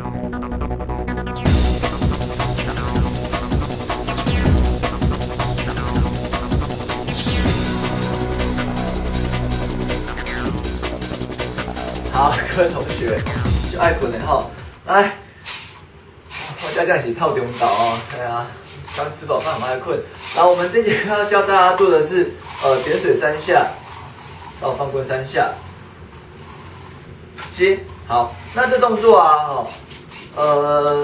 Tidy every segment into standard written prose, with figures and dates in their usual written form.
好，各位同学就爱困的哈，来，我家这样是套中岛哦，对啊，刚吃饱饭很爱困。然后我们这节课要教大家做的是点水3下，到放棍3下，接。好，那这动作啊，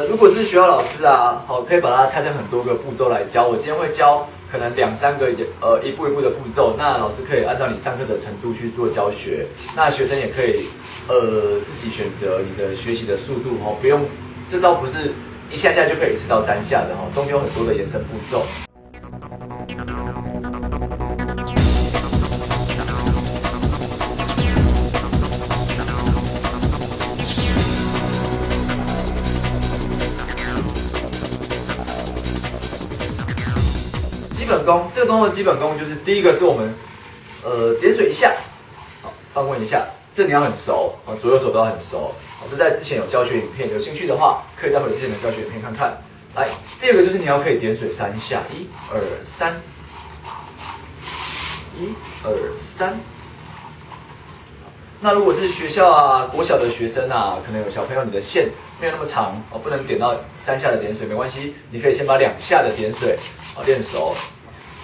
如果是学校老师啊，好，可以把它拆成很多个步骤来教。我今天会教可能2、3个一步一步的步骤，那老师可以按照你上课的程度去做教学，那学生也可以自己选择你的学习的速度哦，不用这招不是一下下就可以吃到3下的哈，中间有很多的延伸步骤。基本功，这个动作的基本功就是第一个是我们点水1下，好，放棍1下，这你要很熟啊，左右手都要很熟。好，这在之前有教学影片，有兴趣的话可以再回之前的教学影片看看。来，第二个就是你要可以点水3下，1、2、3，1、2、3。那如果是学校啊、国小的学生啊，可能有小朋友你的线没有那么长哦，不能点到3下的点水，没关系，你可以先把2下的点水练熟。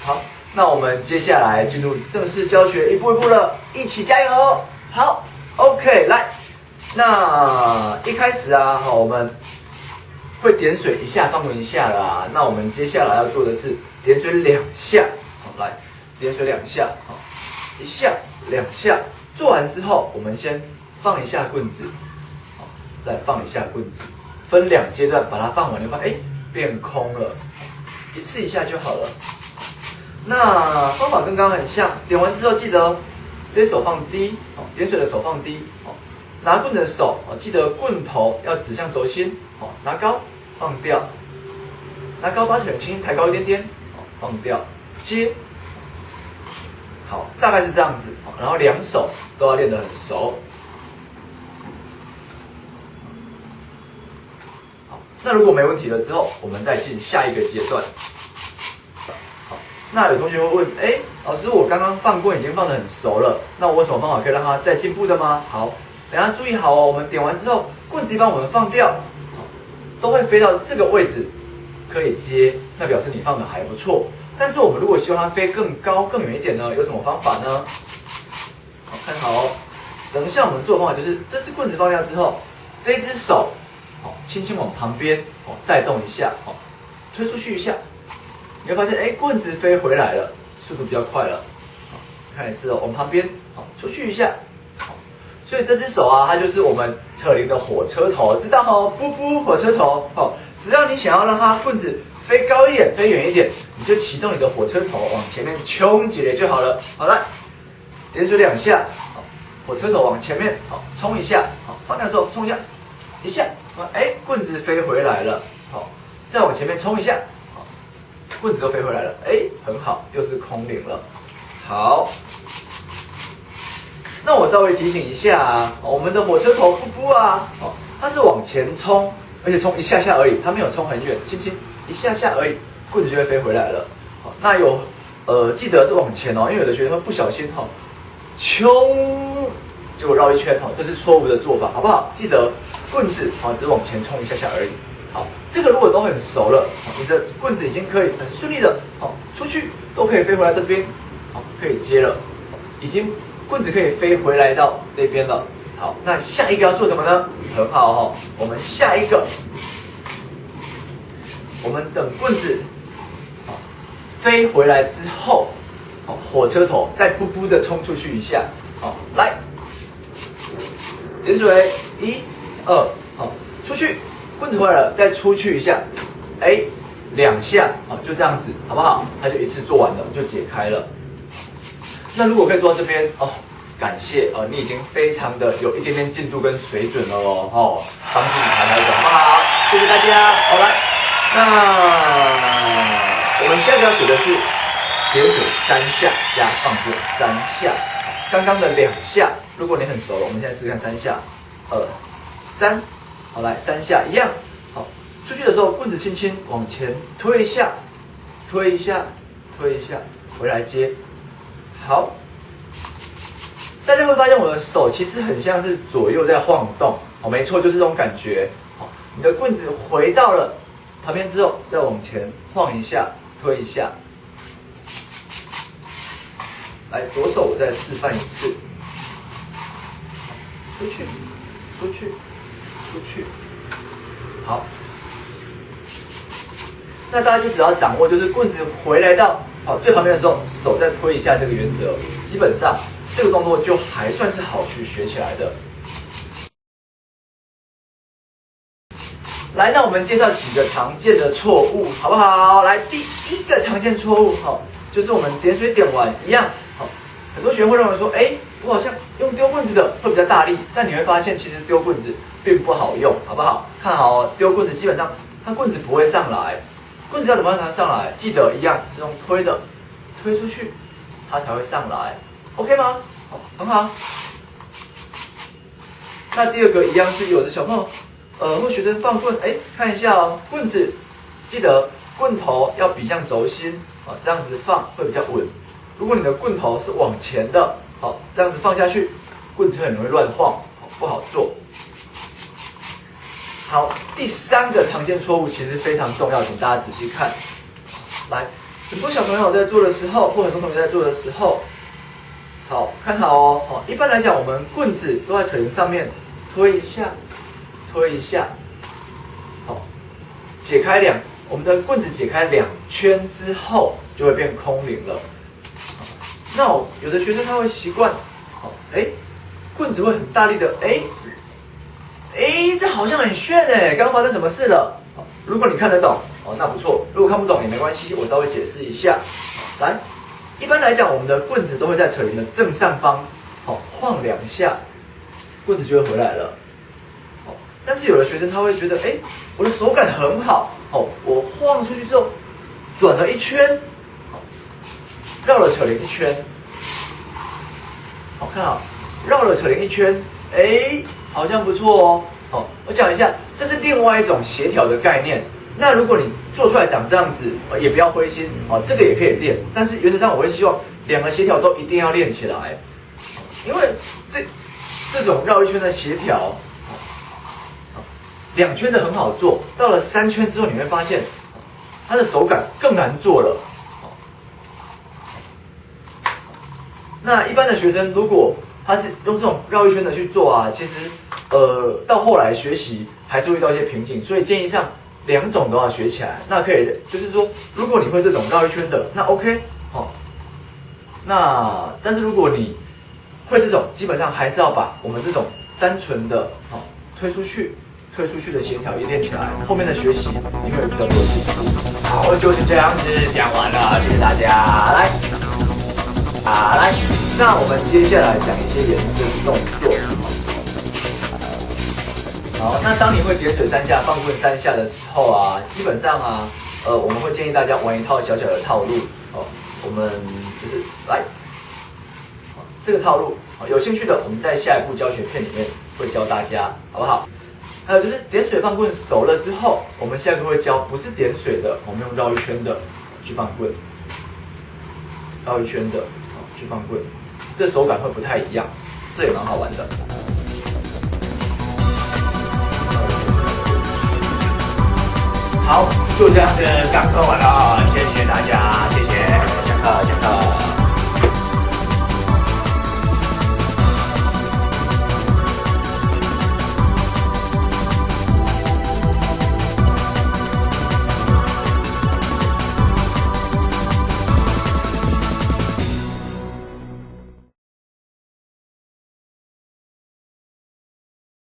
好，那我们接下来进入正式教学，一步一步的，一起加油！好 ，OK， 来，那一开始啊，好，我们会点水1下，放棍1下啦。那我们接下来要做的是点水2下，好，来，点水2下，好，1下、2下。做完之后，我们先放1下棍子，好，再放1下棍子，分2阶段把它放完，你会发现，变空了，一次1下就好了。那方法跟刚刚很像，点完之后记得这手放低，点水的手放低，拿棍的手，记得棍头要指向轴心，拿高放掉，拿高把手轻轻抬高一点点，放掉，接。好，大概是这样子，然后2手都要练得很熟。好，那如果没问题了之后，我们再进下一个阶段。好，那有同学会问，老师，我刚刚放棍已经放得很熟了，那我有什么方法可以让它再进步的吗？好，大家注意好哦，我们点完之后，棍子一般我们放掉，都会飞到这个位置，可以接，那表示你放的还不错。但是我们如果希望它飞更高、更远一点呢，有什么方法呢？好，看好哦。等一下我们做的方法就是，这支棍子放掉之后，这一只手，轻轻往旁边，带动一下，推出去一下，你会发现，棍子飞回来了，速度比较快了。看一次哦，往旁边，出去一下。所以这只手啊，它就是我们扯铃的火车头，知道哦？噗噗，火车头，只要你想要让它棍子飞高一点、飞远一点，你就启动你的火车头往前面冲几雷就好了。好，来，点水2下，火车头往前面，冲一下，放掉的时候冲一下，1下，棍子飞回来了，再往前面冲一下，棍子都飞回来了，很好，又是空灵了。好，那我稍微提醒一下啊，我们的火车头噗噗啊，它是往前冲，而且冲1下下而已，它没有冲很远，轻轻1下下而已，棍子就会飞回来了。好，那有记得是往前哦，因为有的学生会不小心冲，结果绕一圈，这是错误的做法，好不好？记得棍子只是往前冲1下下而已。好，这个如果都很熟了，你的棍子已经可以很顺利的出去，都可以飞回来这边，可以接了，已经棍子可以飞回来到这边了。好，那下一个要做什么呢？很好哦，我们下一个，我们等棍子飞回来之后，火车头再噗噗的冲出去一下，来，点水，1、2，出去，棍子回来了，再出去一下，2下，就这样子，好不好？它就一次做完了，就解开了。那如果可以做到这边感谢你已经非常的有一点点进度跟水准了哦，帮自己抬抬手，好不好？谢谢大家。好，来，那我们现在要学的是点水3下加放棍3下。刚刚的2下，如果你很熟了，我们现在试试看3下，2、3，好，来3下一样。好，出去的时候棍子轻轻往前推一下，推一下，推一下，回来接。好，大家会发现我的手其实很像是左右在晃动。哦，没错，就是这种感觉。好，你的棍子回到了旁边之后，再往前晃一下，推一下。来，左手我再示范一次，出去，出去，出去。好，那大家就只要掌握，就是棍子回来到最旁边的时候，手再推一下这个原则，基本上这个动作就还算是好去学起来的。来，那我们介绍几个常见的错误，好不好？来，第一个常见错误，就是我们点水点完一样，很多学员会认为说，我好像用丢棍子的会比较大力，但你会发现其实丢棍子并不好用，好不好？看好哦，丢棍子基本上它棍子不会上来，棍子要怎么让它上来？记得一样是用推的，推出去它才会上来 ，OK 吗？好，很好。那第二个一样是有的小朋友。或学生放棍，看一下哦，棍子记得棍头要比向轴心，这样子放会比较稳。如果你的棍头是往前的，这样子放下去，棍子会很容易乱晃，不好做。好，第3个常见错误其实非常重要，请大家仔细看。来，很多小朋友在做的时候，或很多同学在做的时候，好，看好哦。一般来讲，我们棍子都在扯铃上面推一下。推一下，好，解开我们的棍子解开2圈之后，就会变空灵了。那有的学生他会习惯，棍子会很大力的，这好像很炫刚刚发生什么事了？如果你看得懂，那不错；如果看不懂也没关系，我稍微解释一下。来，一般来讲，我们的棍子都会在扯铃的正上方，晃2下，棍子就会回来了。但是有的学生他会觉得，我的手感很好，我晃出去之后，转了1圈，绕了扯铃1圈，好，看好，绕了扯铃1圈，好像不错哦。我讲一下，这是另外一种协调的概念。那如果你做出来长这样子，也不要灰心，这个也可以练。但是原则上我会希望2个协调都一定要练起来，因为这种绕1圈的协调。2圈的很好做，到了3圈之后，你会发现它的手感更难做了。那一般的学生，如果他是用这种绕1圈的去做啊，其实到后来学习还是会遇到一些瓶颈，所以建议上2种都要学起来。那可以就是说，如果你会这种绕1圈的，那 OK 那但是如果你会这种，基本上还是要把我们这种单纯的推出去的协调也练起来，后面的学习你会比较多进步。好，就是这样子讲完了，谢谢大家。来，那我们接下来讲一些延伸动作。好，那当你会点水3下、放棍3下的时候啊，基本上啊，我们会建议大家玩一套小小的套路。我们就是来，这个套路，有兴趣的我们在下一步教学片里面会教大家，好不好？还有就是点水放棍熟了之后，我们下一个会教不是点水的，我们用绕1圈的去放棍，绕1圈的去放棍，这手感会不太一样，这也蛮好玩的。好，就这样子上课完了，谢谢大家。